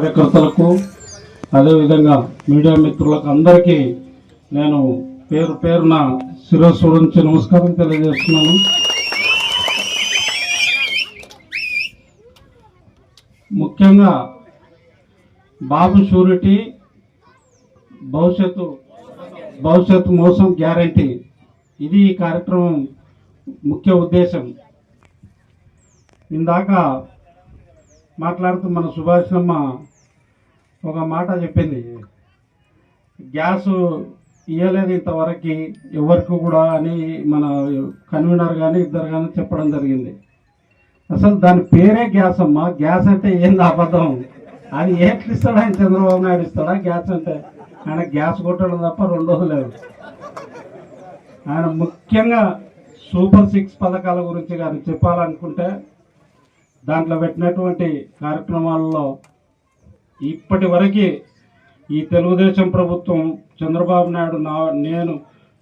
కార్యకర్తలకు అదేవిధంగా మీడియా మిత్రులకు అందరికీ నేను పేరు పేరున శిరస్సు నుంచి నమస్కారం తెలియజేస్తున్నాను. ముఖ్యంగా బాబు షూరిటీ భవిష్యత్తు మోసం గ్యారంటీ, ఇది ఈ కార్యక్రమం ముఖ్య ఉద్దేశం. ఇందాక మాట్లాడుతూ మన సుభాషమ్మ ఒక మాట చెప్పింది, గ్యాస్ ఇవ్వలేదు ఇంతవరకు ఎవరికి కూడా అని మన కన్వీనర్ కానీ ఇద్దరు కానీ చెప్పడం జరిగింది. అసలు దాని పేరే గ్యాస్ అమ్మా. గ్యాస్ అంటే ఏంది అబద్ధం? అది ఎట్లా ఇస్తాడా? ఆయన చంద్రబాబు నాయుడు ఇస్తాడా గ్యాస్ అంటే? ఆయన గ్యాస్ కొట్టడం తప్ప రెండోది లేదు. ఆయన ముఖ్యంగా సూపర్ 6 పథకాల గురించి కానీ చెప్పాలనుకుంటే దాంట్లో పెట్టినటువంటి కార్యక్రమాల్లో ఇప్పటి వరకు ఈ తెలుగుదేశం ప్రభుత్వం చంద్రబాబు నాయుడు నేను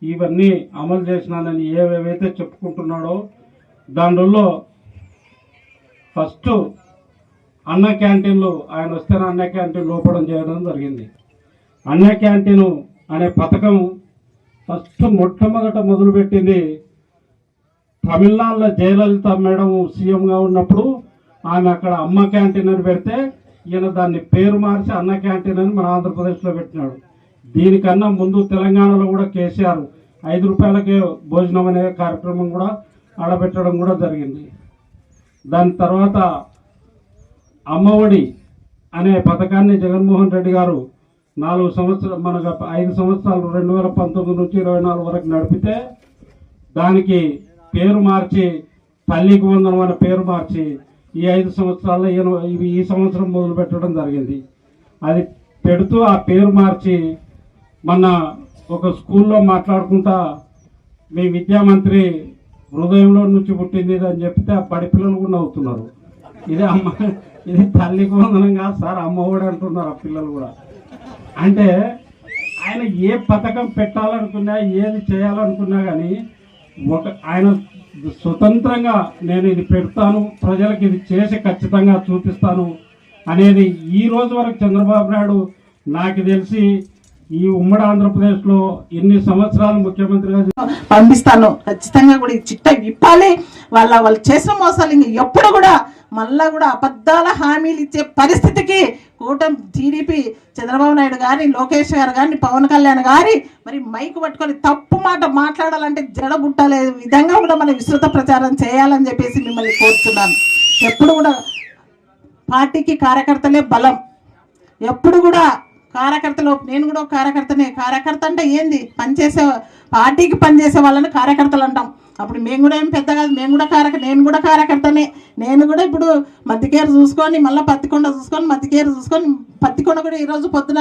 ఇవన్నీ అమలు చేసినానని ఏవేవైతే చెప్పుకుంటున్నాడో దానిలో ఫస్ట్ అన్న క్యాంటీన్లు, ఆయన వస్తేనే అన్న క్యాంటీన్లు ఓపెన్ చేయడం జరిగింది. అన్న క్యాంటీను అనే పథకం ఫస్ట్ మొట్టమొదట మొదలుపెట్టింది తమిళనాడులో జయలలిత మేడం సీఎంగా ఉన్నప్పుడు. ఆమె అక్కడ అమ్మ క్యాంటీన్ అని పెడితే ఈయన దాన్ని పేరు మార్చి అన్న క్యాంటీన్ అని మన ఆంధ్రప్రదేశ్లో పెట్టినాడు. దీనికన్నా ముందు తెలంగాణలో కూడా కేసీఆర్ 5 రూపాయలకే భోజనం అనే కార్యక్రమం కూడా ఆడబెట్టడం కూడా జరిగింది. దాని తర్వాత అమ్మఒడి అనే పథకాన్ని జగన్మోహన్ రెడ్డి గారు 4 సంవత్సరాలు, మనకు 5 సంవత్సరాలు 2019 నుంచి 24 వరకు నడిపితే దానికి పేరు మార్చి తల్లికి వందనం అనే పేరు మార్చి ఈ 5 సంవత్సరాల్లో ఈ సంవత్సరం మొదలు పెట్టడం జరిగింది. అది పెడుతూ ఆ పేరు మార్చి మొన్న ఒక స్కూల్లో మాట్లాడుకుంటా మీ విద్యామంత్రి హృదయంలో నుంచి పుట్టింది అని చెప్తే ఆ బడి పిల్లలు కూడా నవ్వుతున్నారు. ఇది తల్లికి వందనం కాదు సార్, అమ్మఒడి అంటున్నారు ఆ పిల్లలు కూడా. అంటే ఆయన ఏ పథకం పెట్టాలనుకున్నా, ఏది చేయాలనుకున్నా కానీ ఆయన స్వతంత్రంగా నేను ఇది పెడతాను, ప్రజలకు ఇది చేసి ఖచ్చితంగా చూపిస్తాను అనేది ఈ రోజు వరకు చంద్రబాబు నాయుడు నాకు తెలిసి ఈ ఉమ్మడి ఆంధ్రప్రదేశ్లో ఎన్ని సంవత్సరాలు ముఖ్యమంత్రిగా పంపిస్తాను. ఖచ్చితంగా కూడా ఈ చిట్ట విప్పాలి. వాళ్ళు చేసిన మోసాలు ఇంక ఎప్పుడు కూడా మళ్ళా కూడా అబద్ధాల హామీలు ఇచ్చే పరిస్థితికి కూటమి టీడీపీ చంద్రబాబు నాయుడు గారి, లోకేష్ గారు కానీ, పవన్ కళ్యాణ్ గారి మరి మైకు పట్టుకొని తప్పు మాట మాట్లాడాలంటే జడబుట్టలే విధంగా కూడా మనం విస్తృత ప్రచారం చేయాలని చెప్పేసి మిమ్మల్ని కోరుతున్నాను. ఎప్పుడు కూడా పార్టీకి కార్యకర్తలే బలం. ఎప్పుడు కూడా కార్యకర్తలు, నేను కూడా కార్యకర్తనే. కార్యకర్త అంటే ఏంది? పనిచేసే పార్టీకి పనిచేసే వాళ్ళని కార్యకర్తలు అంటాం. అప్పుడు మేము కూడా ఏం పెద్ద కాదు, నేను కూడా కార్యకర్తనే. నేను కూడా ఇప్పుడు మధ్యకేరు చూసుకొని, మళ్ళీ పత్తికొండ చూసుకొని, మధ్యకేరు చూసుకొని, పత్తికొండ కూడా ఈరోజు పొద్దున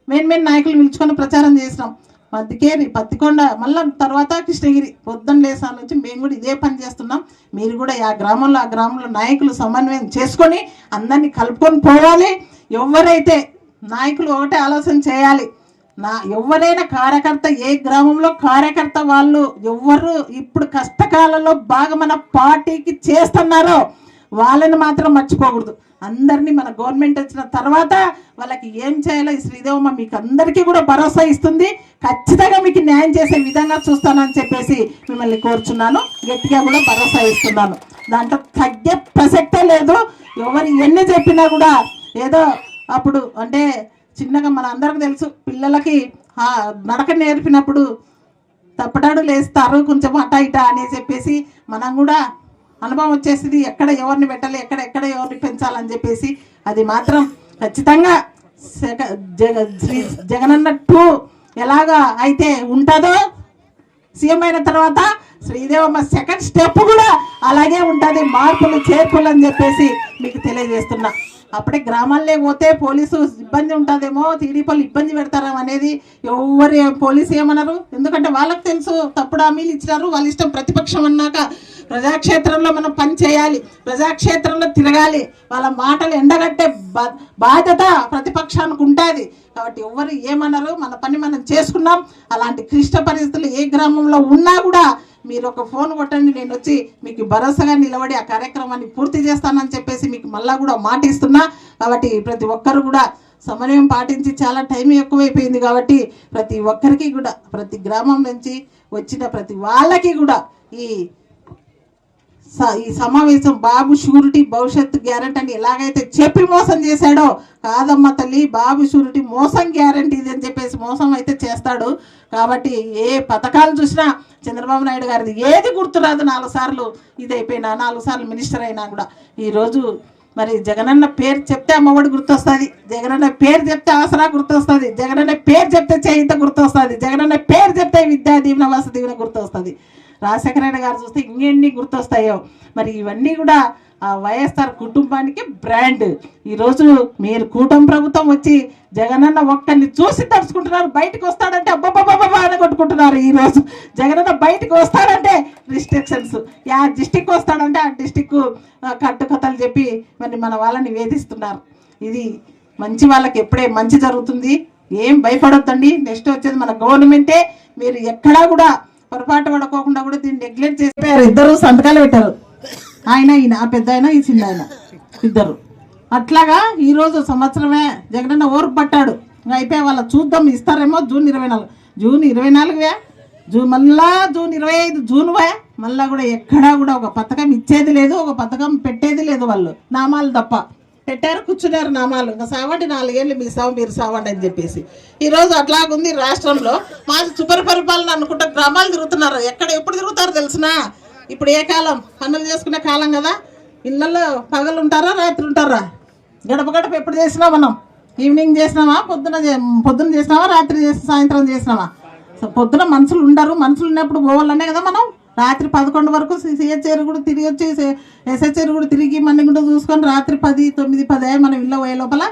మెయిన్ నాయకులు పిలుచుకొని ప్రచారం చేసినాం. మధ్యకేరి, పత్తికొండ, మళ్ళీ తర్వాత కృష్ణగిరి, పొద్దున్న లేసాల నుంచి మేము కూడా ఇదే పని చేస్తున్నాం. మీరు కూడా ఆ గ్రామంలో నాయకులు సమన్వయం చేసుకొని అందరినీ కలుపుకొని పోవాలి. ఎవరైతే నాయకులు ఒకటే ఆలోచన చేయాలి, ఎవరైనా కార్యకర్త, ఏ గ్రామంలో కార్యకర్త వాళ్ళు ఎవరు ఇప్పుడు కష్టకాలంలో బాగా మన పార్టీకి చేస్తున్నారో వాళ్ళని మాత్రం మర్చిపోకూడదు. అందరినీ మన గవర్నమెంట్ వచ్చిన తర్వాత వాళ్ళకి ఏం చేయాలో ఈ శ్రీదేవమ్మ మీకు అందరికీ కూడా భరోసా ఇస్తుంది. ఖచ్చితంగా మీకు న్యాయం చేసే విధంగా చూస్తానని చెప్పేసి మిమ్మల్ని కోరుచున్నాను. గట్టిగా కూడా భరోసా ఇస్తున్నాను. దాంట్లో తగ్గే ప్రసక్తే లేదు. ఎవరు ఎన్ని చెప్పినా కూడా ఏదో అప్పుడు అంటే చిన్నగా మన అందరికి తెలుసు, పిల్లలకి నడక నేర్పినప్పుడు తప్పటాడు లేస్తారు కొంచెం అటా ఇటా అని చెప్పేసి మనం కూడా అనుభవం వచ్చేసింది. ఎక్కడ ఎవరిని పెట్టాలి, ఎక్కడ ఎవరిని పెంచాలని చెప్పేసి అది మాత్రం ఖచ్చితంగా శ్రీ జగనన్న 2 ఎలాగా అయితే ఉంటుందో సీఎం అయిన తర్వాత శ్రీదేవమ్మ సెకండ్ స్టెప్ కూడా అలాగే ఉంటుంది. మార్పులు చేర్పులు అని చెప్పేసి మీకు తెలియజేస్తున్నా. అప్పుడే గ్రామాల్లో పోతే పోలీసు ఇబ్బంది ఉంటుందేమో, టీడీపీలు ఇబ్బంది పెడతారేమో అనేది ఎవరు పోలీసు ఏమన్నారు. ఎందుకంటే వాళ్ళకి తెలుసు తప్పుడు హామీలు ఇచ్చినారు, వాళ్ళ ఇష్టం. ప్రతిపక్షం అన్నాక ప్రజాక్షేత్రంలో మనం పని చేయాలి, ప్రజాక్షేత్రంలో తిరగాలి. వాళ్ళ మాటలు ఎండగట్టే బాధ్యత ప్రతిపక్షానికి ఉంటుంది. కాబట్టి ఎవరు ఏమన్నారు, మన పని మనం చేసుకున్నాం. అలాంటి క్లిష్ట పరిస్థితులు ఏ గ్రామంలో ఉన్నా కూడా మీరు ఒక ఫోన్ కొట్టండి, నేను వచ్చి మీకు భరోసాగా నిలబడి ఆ కార్యక్రమాన్ని పూర్తి చేస్తానని చెప్పేసి మీకు మళ్ళా కూడా మాట ఇస్తున్నా. కాబట్టి ప్రతి ఒక్కరు కూడా సమన్వయం పాటించి, చాలా టైం ఎక్కువైపోయింది కాబట్టి ప్రతి ఒక్కరికి కూడా, ప్రతి గ్రామం నుంచి వచ్చిన ప్రతి వాళ్ళకి కూడా ఈ సమావేశం బాబు షూరిటీ భవిష్యత్తు గ్యారెంటీ అని ఎలాగైతే చెప్పి మోసం చేశాడో, కాదమ్మ తల్లి, బాబు షూరిటీ మోసం గ్యారెంటీ ఇది అని చెప్పేసి మోసం అయితే చేస్తాడు. కాబట్టి ఏ పథకాలు చూసినా చంద్రబాబు నాయుడు గారిది ఏది గుర్తురాదు. 4 సార్లు ఇది అయిపోయినా, 4 సార్లు మినిస్టర్ అయినా కూడా ఈరోజు మరి జగనన్న పేరు చెప్తే అమ్మఒడి గుర్తొస్తుంది, జగనన్న పేరు చెప్తే ఆసరా గుర్తొస్తుంది, జగనన్న పేరు చెప్తే చేయిత గుర్తొస్తుంది, జగనన్న పేరు చెప్తే విద్యా దీవెన వసతి దీవెన గుర్తొస్తుంది. రాజశేఖర రెడ్డి గారు చూస్తే ఇంకెన్ని గుర్తొస్తాయో. మరి ఇవన్నీ కూడా ఆ వైఎస్ఆర్ కుటుంబానికి బ్రాండ్. ఈరోజు మీరు కూటమి ప్రభుత్వం వచ్చి జగనన్న ఒక్కరిని చూసి తడుచుకుంటున్నారు. బయటకు వస్తాడంటే అబ్బబ్బబ్బబ్బా అని కొట్టుకుంటున్నారు. ఈరోజు జగనన్న బయటకు వస్తాడంటే రిస్ట్రిక్షన్స్, ఆ డిస్టిక్ వస్తాడంటే ఆ డిస్టిక్ కట్టుకథలు చెప్పి మరి మన వాళ్ళని వేధిస్తున్నారు. ఇది మంచి వాళ్ళకి ఎప్పుడే మంచి జరుగుతుంది, ఏం భయపడొద్దండి. నెక్స్ట్ వచ్చేది మన గవర్నమెంటే. మీరు ఎక్కడా కూడా పొరపాటు పడుకోకుండా కూడా దీన్ని నెగ్లెక్ట్ చేశారు. ఇద్దరు సంతకాలు పెట్టారు, ఈయన ఆ పెద్ద ఆయన, ఈ చిన్న ఆయన ఇద్దరు. అట్లాగా ఈరోజు సంవత్సరమే జగనన్న ఓర్పు పట్టాడు. అయిపోయా వాళ్ళ చూద్దాం, ఇస్తారేమో జూన్ 24 మళ్ళా జూన్ 25 జూన్ మళ్ళా కూడా ఎక్కడా కూడా ఒక పథకం ఇచ్చేది లేదు, ఒక పథకం పెట్టేది లేదు. వాళ్ళు నామాలు తప్ప పెట్టారు, కూర్చున్నారు నామాలు. ఇంకా సావండి 4 ఏళ్ళు మీ సావు, మీరు సావండి అని చెప్పేసి. ఈరోజు అట్లాగుంది రాష్ట్రంలో. మాది సుపరిపాలన అనుకుంటా గ్రామాలు తిరుగుతున్నారు. ఎప్పుడు తిరుగుతారో తెలిసినా, ఇప్పుడు ఏ కాలం, పనులు చేసుకునే కాలం కదా. ఇళ్ళల్లో పగలు ఉంటారా, రాత్రి ఉంటారా? గడప గడప ఎప్పుడు చేసినా మనం, ఈవినింగ్ చేసినామా, పొద్దున చేసినామా, రాత్రి సాయంత్రం చేసినామా? పొద్దున మనుషులు ఉండరు, మనుషులు ఉన్నప్పుడు పోవాలనే కదా మనం. రాత్రి 11 వరకు సిహెచ్ఆర్ కూడా తిరిగి వచ్చి, ఎస్హెచ్ఆర్ కూడా తిరిగి మన్ని కూడా చూసుకొని రాత్రి 10, 9, 10 మనం ఇళ్ళ పోయే లోపల.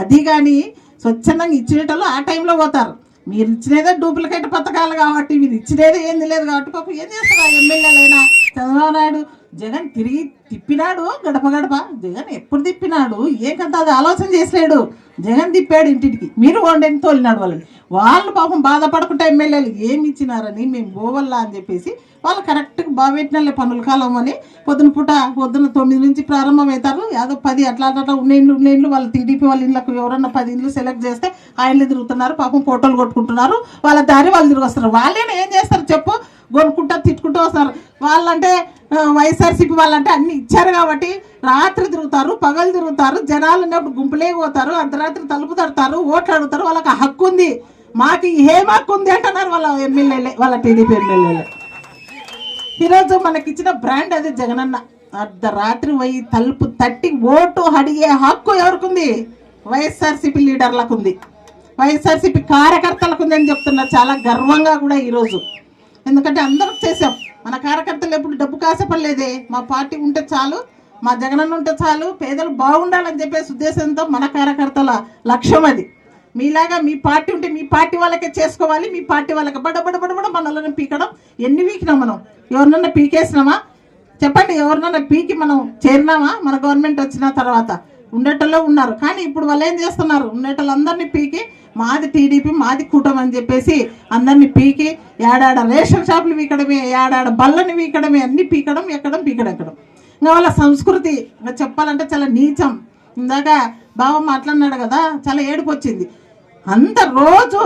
అది కానీ స్వచ్ఛందంగా ఇచ్చినట్లు ఆ టైంలో పోతారు. మీరు ఇచ్చినదే డూప్లికేట్ పథకాలు కాబట్టి, మీరు ఇచ్చినదే ఏంది లేదు కాబట్టి పాపం ఏం చేస్తారు ఎమ్మెల్యేలైనా. చంద్రబాబు నాయుడు జగన్ తిరిగి తిప్పినాడు గడప గడప. జగన్ ఎప్పుడు తిప్పినాడు, ఏకంత అది ఆలోచన చేసాడు. జగన్ తిప్పాడు ఇంటికి, మీరు వండని తోలినాడు వాళ్ళని. వాళ్ళు పాపం బాధపడుకుంటే ఎమ్మెల్యేలు ఏమి ఇచ్చినారని, మేము పోవల్లా అని చెప్పేసి వాళ్ళు కరెక్ట్గా బాగపెట్టినలే పనుల కాలం అని. పొద్దున 9 నుంచి ప్రారంభం అవుతారు. యాదో 10 అట్లా ఉన్నేళ్ళు వాళ్ళు టీడీపీ వాళ్ళ ఇళ్ళకు ఎవరన్నా 10 ఇళ్ళు సెలెక్ట్ చేస్తే ఆయనలు తిరుగుతున్నారు. పాపం ఫోటోలు కొట్టుకుంటున్నారు, వాళ్ళ దారి వాళ్ళు తిరిగి వస్తారు. వాళ్ళేనా ఏం చేస్తారు చెప్పు? కొనుక్కుంటా తిట్టుకుంటూ వస్తారు. వాళ్ళంటే వైఎస్ఆర్సీపీ వాళ్ళంటే అన్ని ఇచ్చారు కాబట్టి రాత్రి తిరుగుతారు, పగలు తిరుగుతారు, జనాలు ఉన్నప్పుడు గుంపులే పోతారు, అర్ధరాత్రి తలుపు తడతారు, ఓట్లు అడుగుతారు. వాళ్ళకి హక్కు ఉంది, మాకు ఏం హక్కు ఉంది అంటున్నారు వాళ్ళ ఎమ్మెల్యేలే, వాళ్ళ టీడీపీ ఎమ్మెల్యేలే. ఈరోజు మనకిచ్చిన బ్రాండ్ అది జగనన్న. అర్ధరాత్రి పోయి తలుపు తట్టి ఓటు అడిగే హక్కు ఎవరికి? వైఎస్ఆర్సీపీ లీడర్లకు ఉంది, వైఎస్ఆర్సీపీ కార్యకర్తలకు ఉంది అని చెప్తున్నారు చాలా గర్వంగా కూడా ఈరోజు. ఎందుకంటే అందరికి చేసాం. మన కార్యకర్తలు ఎప్పుడు డబ్బు కాసపడలేదే. మా పార్టీ ఉంటే చాలు, మా జగనన్న ఉంటే చాలు, పేదలు బాగుండాలని చెప్పేసి ఉద్దేశంతో మన కార్యకర్తల లక్ష్యం అది. మీలాగా మీ పార్టీ ఉంటే మీ పార్టీ వాళ్ళకే చేసుకోవాలి, మీ పార్టీ వాళ్ళకి బడబడబడబడ మనల్ని పీకడం. ఎన్ని పీకినాం మనం? ఎవరినన్నా పీకేసినామా చెప్పండి? ఎవరినన్నా పీకి మనం చేరినామా? మన గవర్నమెంట్ వచ్చిన తర్వాత ఉండేటోళ్ళే ఉన్నారు. కానీ ఇప్పుడు వాళ్ళు ఏం చేస్తున్నారు? ఉండేటోళ్ళందరినీ పీకి మాది టీడీపీ, మాది కూటమి అని చెప్పేసి అందరినీ పీకి ఏడాడ రేషన్ షాపులు పీకడమే, ఏడాడ బళ్ళని పీకడమే, అన్ని పీకడం, పీకడం. ఇంకా వాళ్ళ సంస్కృతి ఇంకా చెప్పాలంటే చాలా నీచం. ఇందాక బావ మాట్లాడినాడు కదా, చాలా ఏడుపు వచ్చింది. అంత రోజు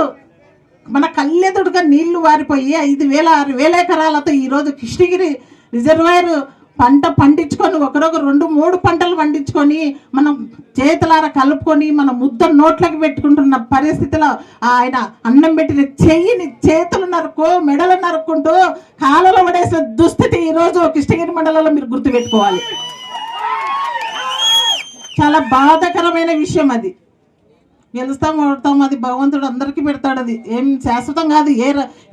మన కళ్ళెదుడుగా నీళ్లు వారిపోయి 5,000, 6,000 ఎకరాలతో ఈరోజు కృష్ణగిరి రిజర్వాయర్ పంట పండించుకొని, ఒకరొక 2-3 పంటలు పండించుకొని మనం చేతులారా కలుపుకొని మన ముద్ద నోట్లకి పెట్టుకుంటున్న పరిస్థితిలో ఆయన అన్నం పెట్టిన చెయ్యిని చేతులు మెడలు నరుక్కుంటూ కాలలో పడేసిన దుస్థితి ఈరోజు కృష్ణగిరి మండలంలో మీరు గుర్తుపెట్టుకోవాలి. చాలా బాధాకరమైన విషయం అది. గెలుస్తాం ఓడతాం, అది భగవంతుడు అందరికీ పెడతాడు. అది ఏం శాశ్వతం కాదు.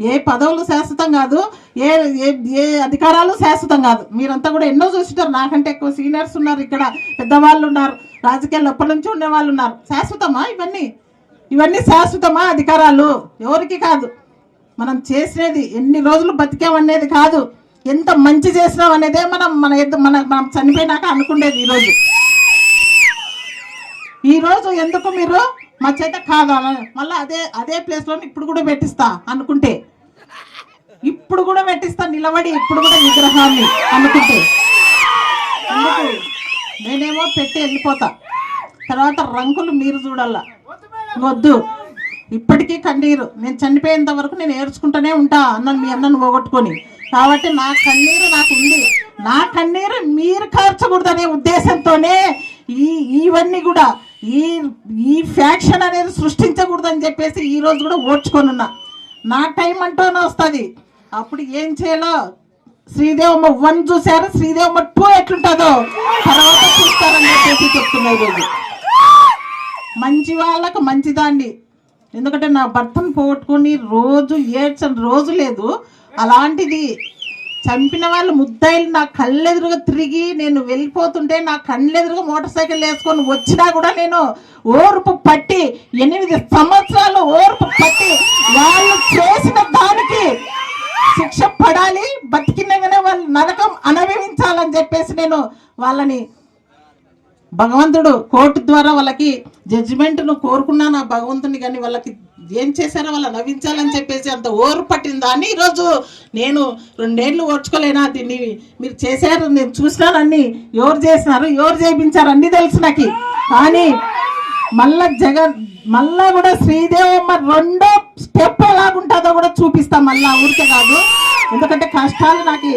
ఏ పదవులు శాశ్వతం కాదు, ఏ అధికారాలు శాశ్వతం కాదు. మీరంతా కూడా ఎన్నో చూసింటారు, నాకంటే ఎక్కువ సీనియర్స్ ఉన్నారు ఇక్కడ, పెద్దవాళ్ళు ఉన్నారు, రాజకీయాల్లో ఎప్పటి నుంచి ఉండే వాళ్ళు ఉన్నారు. శాశ్వతమా ఇవన్నీ శాశ్వతమా? అధికారాలు ఎవరికి కాదు. మనం చేసినది ఎన్ని రోజులు బతికామనేది కాదు, ఎంత మంచి చేసినాం అనేదే మనం చనిపోయినాక అనుకునేది. ఈరోజు ఎందుకు మీరు మా చేత కాదు మళ్ళీ అదే ప్లేస్లో ఇప్పుడు కూడా పెట్టిస్తా అనుకుంటే ఇప్పుడు కూడా పెట్టిస్తా నిలబడి, ఇప్పుడు కూడా విగ్రహాన్ని అనుకుంటే. అందుకు నేనేమో పెట్టి వెళ్ళిపోతా, తర్వాత రంకులు మీరు చూడాల. వద్దు, ఇప్పటికీ కన్నీరు. నేను చనిపోయేంత వరకు నేను ఏడ్చుకుంటూనే ఉంటా మీ అన్నను పోగొట్టుకొని. కాబట్టి నా కన్నీరు నాకు ఉంది. నా కన్నీరు మీరు కార్చకూడదనే ఉద్దేశంతోనే ఇవన్నీ కూడా ఈ ఫ్యాక్షన్ అనేది సృష్టించకూడదని చెప్పేసి ఈ రోజు కూడా ఓడ్చుకొనున్నా. నా టైం అంటూనే వస్తుంది, అప్పుడు ఏం చేయాలో శ్రీదేవమ్మ 1 చూసారు, శ్రీదేవమ్మ 2 ఎట్లుంటుందో తర్వాత చూస్తారని చెప్పేసి చెప్తున్నా. ఈరోజు మంచి వాళ్ళకు మంచిదాన్ని, ఎందుకంటే నా భర్తను పోగొట్టుకొని రోజు ఏడ్చని రోజు లేదు. అలాంటిది చంపిన వాళ్ళు ముద్దాయిలు నా కళ్ళెదురుగా తిరిగి నేను వెళ్ళిపోతుంటే నా కళ్ళెదురుగా మోటార్ సైకిల్ వేసుకొని వచ్చినా కూడా నేను ఓర్పు పట్టి 8 సంవత్సరాలు ఓర్పు పట్టి వాళ్ళు చేసిన దానికి శిక్ష పడాలి, బతికినగానే వాళ్ళు నరకం అనుభవించాలని చెప్పేసి నేను వాళ్ళని భగవంతుడు కోర్టు ద్వారా వాళ్ళకి జడ్జిమెంట్ను కోరుకున్నాను ఆ భగవంతుని. కానీ వాళ్ళకి ఏం చేశారో వాళ్ళ నవ్వించాలని చెప్పేసి అంత ఓర్పు పట్టిన దాన్ని ఈరోజు నేను 2 ఏళ్ళు ఓర్చుకోలేనా? దీన్ని మీరు చేశారు, నేను చూసినాను, ఎవరు చేసినారు, ఎవరు చేయించారు అన్నీ తెలుసు నాకు. కానీ మళ్ళా కూడా శ్రీదేవమ్మ 2వ స్టెప్ ఎలాగుంటుందో కూడా చూపిస్తా మళ్ళా, ఊరికే కాదు. ఎందుకంటే కష్టాలు నాకు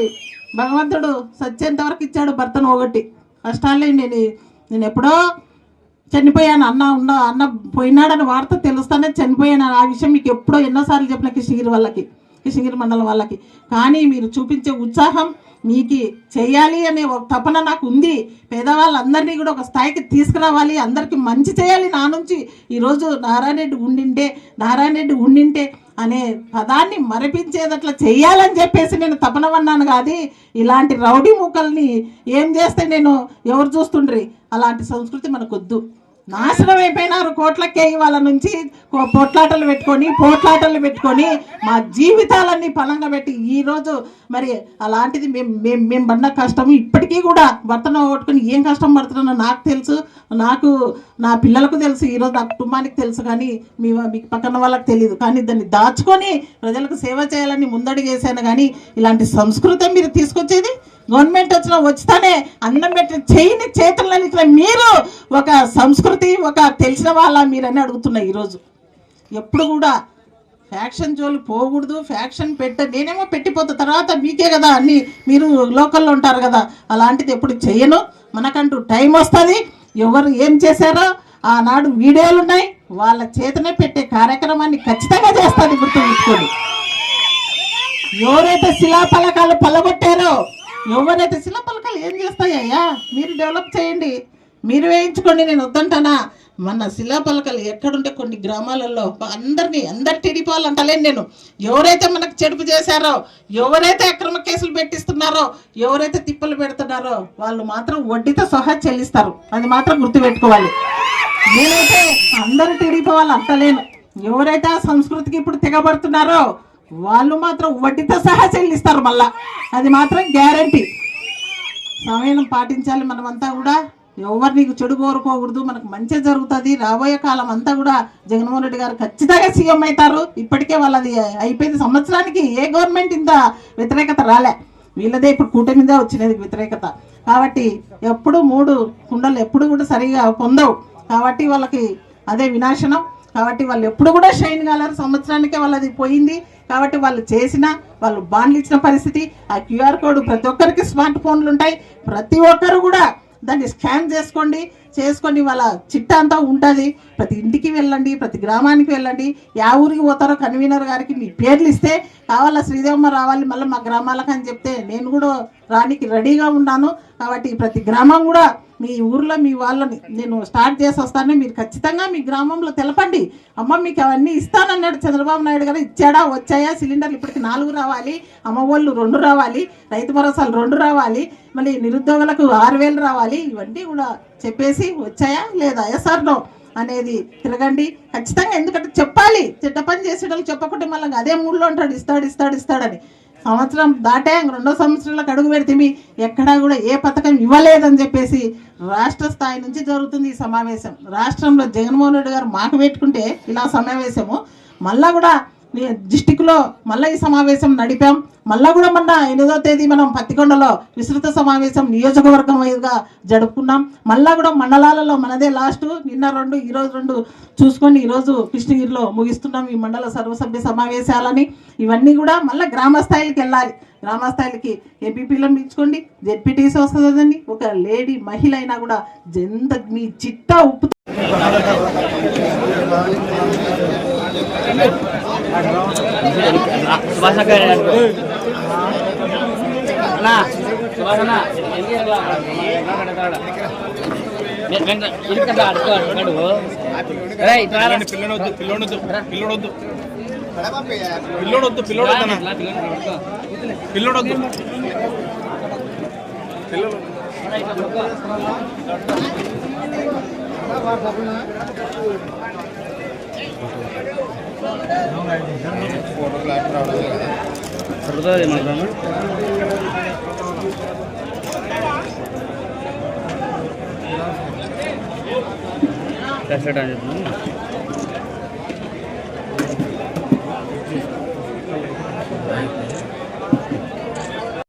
భగవంతుడు సత్యంత వరకు ఇచ్చాడు. భర్తను ఒకటి కష్టాలే. నేను ఎప్పుడో చనిపోయాను, అన్న పోయినాడని వార్త తెలుస్తానే చనిపోయాను. ఆ విషయం మీకు ఎప్పుడో ఎన్నోసార్లు చెప్పిన కిషింగిరి మండలం వాళ్ళకి. కానీ మీరు చూపించే ఉత్సాహం, మీకు చేయాలి అనే ఒక తపన నాకు ఉంది. పేదవాళ్ళందరినీ కూడా ఒక స్థాయికి తీసుకురావాలి, అందరికీ మంచి చేయాలి. నా నుంచి ఈరోజు నారాయణ రెడ్డి ఉండింటే అనే పదాన్ని మరిపించేదట్లా చెయ్యాలని చెప్పేసి నేను తపనవన్నాను. కాదు ఇలాంటి రౌడీ మూకల్ని ఏం చేస్తే నేను ఎవరు చూస్తుండ్రి? అలాంటి సంస్కృతి మనకొద్దు. నాశనం అయిపోయినారు. కోట్లకే వాళ్ళ నుంచి పోట్లాటలు పెట్టుకొని మా జీవితాలన్నీ పలంగా పెట్టి ఈరోజు మరి అలాంటిది మేము పడిన కష్టం ఇప్పటికీ కూడా భర్తను కొట్టుకొని ఏం కష్టం పడుతున్నానో నాకు తెలుసు, నాకు నా పిల్లలకు తెలుసు, ఈరోజు నా కుటుంబానికి తెలుసు. కానీ మీకు పక్కన వాళ్ళకి తెలియదు. కానీ దాన్ని దాచుకొని ప్రజలకు సేవ చేయాలని ముందడుగేసాను. కానీ ఇలాంటి సంస్కృతి మీరు తీసుకొచ్చేది గవర్నమెంట్ వచ్చితేనే అన్నం పెట్టిన చేయిని చేతుల్లో ఇట్లా మీరు ఒక సంస్కృతి ఒక తెలిసిన వాళ్ళ మీరని అడుగుతున్నా. ఈరోజు ఎప్పుడు కూడా ఫ్యాక్షన్ జోలు పోకూడదు. ఫ్యాక్షన్ నేనేమో పెట్టిపోతా, తర్వాత మీకే కదా అన్ని మీరు లోకల్లో ఉంటారు కదా. అలాంటిది ఎప్పుడు చెయ్యను. మనకంటూ టైం వస్తుంది. ఎవరు ఏం చేశారో ఆనాడు వీడియోలు ఉన్నాయి, వాళ్ళ చేతనే పెట్టే కార్యక్రమాన్ని ఖచ్చితంగా చేస్తుంది. గుర్తుపెట్టుకోండి. ఎవరైతే శిలాఫలకాలు పల్లగొట్టారో, ఎవరైతే శిలాఫలకాలు ఏం చేస్తాయ్యా మీరు డెవలప్ చేయండి, మీరు వేయించుకోండి. నేను వద్దంటానా? మన శిలాఫలకాలు ఎక్కడుంటే కొన్ని గ్రామాలలో అందరి టీడీపీ వాళ్ళు అంటలేను నేను. ఎవరైతే మనకు చెడుపు చేశారో, ఎవరైతే అక్రమ కేసులు పెట్టిస్తున్నారో, ఎవరైతే తిప్పలు పెడుతున్నారో వాళ్ళు మాత్రం వడ్డీతో సహా చెల్లిస్తారు. అది మాత్రం గుర్తుపెట్టుకోవాలి. నేనైతే అందరు టీడీపీ వాళ్ళు అంటలేను. ఎవరైతే ఆ సంస్కృతికి ఇప్పుడు తెగబడుతున్నారో వాళ్ళు మాత్రం వడ్డీతో సహా చెల్లిస్తారు మళ్ళా. అది మాత్రం గ్యారంటీ. సమయం పాటించాలి మనమంతా కూడా. ఎవరు నీకు చెడు కోరుకోకూడదు, మనకు మంచి జరుగుతుంది. రాబోయే కాలం అంతా కూడా జగన్మోహన్ రెడ్డి గారు ఖచ్చితంగా సీఎం అవుతారు. ఇప్పటికే వాళ్ళది అయిపోయింది. సంవత్సరానికి ఏ గవర్నమెంట్ ఇంత వ్యతిరేకత రాలే, వీళ్ళదే ఇప్పుడు కూటమి మీదే వచ్చినది వ్యతిరేకత. కాబట్టి ఎప్పుడు 3 కుండలు ఎప్పుడు కూడా సరిగా పొందవు. కాబట్టి వాళ్ళకి అదే వినాశనం. కాబట్టి వాళ్ళు ఎప్పుడు కూడా షైన్ కాలేరు. సంవత్సరానికే వాళ్ళది పోయింది. కాబట్టి వాళ్ళు వాళ్ళు బాండ్లు ఇచ్చిన పరిస్థితి. ఆ క్యూఆర్ కోడ్ ప్రతి ఒక్కరికి స్మార్ట్ ఫోన్లు ఉంటాయి. ప్రతి ఒక్కరు కూడా దాన్ని స్కాన్ చేసుకొని వాళ్ళ చిట్టా అంతా ఉంటుంది. ప్రతి ఇంటికి వెళ్ళండి, ప్రతి గ్రామానికి వెళ్ళండి. యా ఊరికి పోతారో కన్వీనర్ గారికి మీ పేర్లు ఇస్తే కావాలా శ్రీదేవమ్మ రావాలి మళ్ళీ మా గ్రామాలకు అని చెప్తే నేను కూడా రానికి రెడీగా ఉన్నాను. కాబట్టి ప్రతి గ్రామం కూడా మీ ఊర్లో మీ వాళ్ళని నేను స్టార్ట్ చేసి వస్తాను. మీరు ఖచ్చితంగా మీ గ్రామంలో తెలపండి. అమ్మ మీకు అవన్నీ ఇస్తానన్నాడు చంద్రబాబు నాయుడు గారు. ఇచ్చాడా? వచ్చాయా? సిలిండర్లు ఇప్పటికి 4 రావాలి, అమ్మఒళ్ళు 2 రావాలి, రైతు భరోసాలు 2 రావాలి, మళ్ళీ నిరుద్యోగులకు 6,000 రావాలి. ఇవన్నీ కూడా చెప్పేసి వచ్చాయా లేదా, ఎస్ఆర్నో అనేది తిరగండి ఖచ్చితంగా. ఎందుకంటే చెప్పాలి. చెడ్డ పని చేసేటప్పుడు చెప్పకుంటే మళ్ళీ అదే మూడ్లో ఉంటాడు, ఇస్తాడని. సంవత్సరం దాటే 2వ సంవత్సరంలోకి అడుగు పెడితే ఎక్కడా కూడా ఏ పథకం ఇవ్వలేదని చెప్పేసి రాష్ట్ర స్థాయి నుంచి జరుగుతుంది ఈ సమావేశం. రాష్ట్రంలో జగన్మోహన్ రెడ్డి గారు మాకు పెట్టుకుంటే ఇలా సమావేశము మళ్ళా కూడా డిస్టిక్లో మళ్ళీ ఈ సమావేశం నడిపాం. మళ్ళా కూడా మొన్న 8వ తేదీ మనం పత్తికొండలో విస్తృత సమావేశం నియోజకవర్గం వైదుగా జరుపుకున్నాం. మళ్ళా కూడా మండలాలలో మనదే లాస్ట్, నిన్న 2 ఈరోజు 2 చూసుకొని ఈరోజు కృష్ణగిరిలో ముగిస్తున్నాం ఈ మండల సర్వసభ్య సమావేశాలని. ఇవన్నీ కూడా మళ్ళీ గ్రామ స్థాయికి వెళ్ళాలి. గ్రామ స్థాయికి ఎంపీపీలను పిలుచుకోండి, జెడ్పీటీసీ వస్తుందని, ఒక లేడీ మహిళ అయినా కూడా ఎంత మీ చిట్టా ఉప్పు कैसे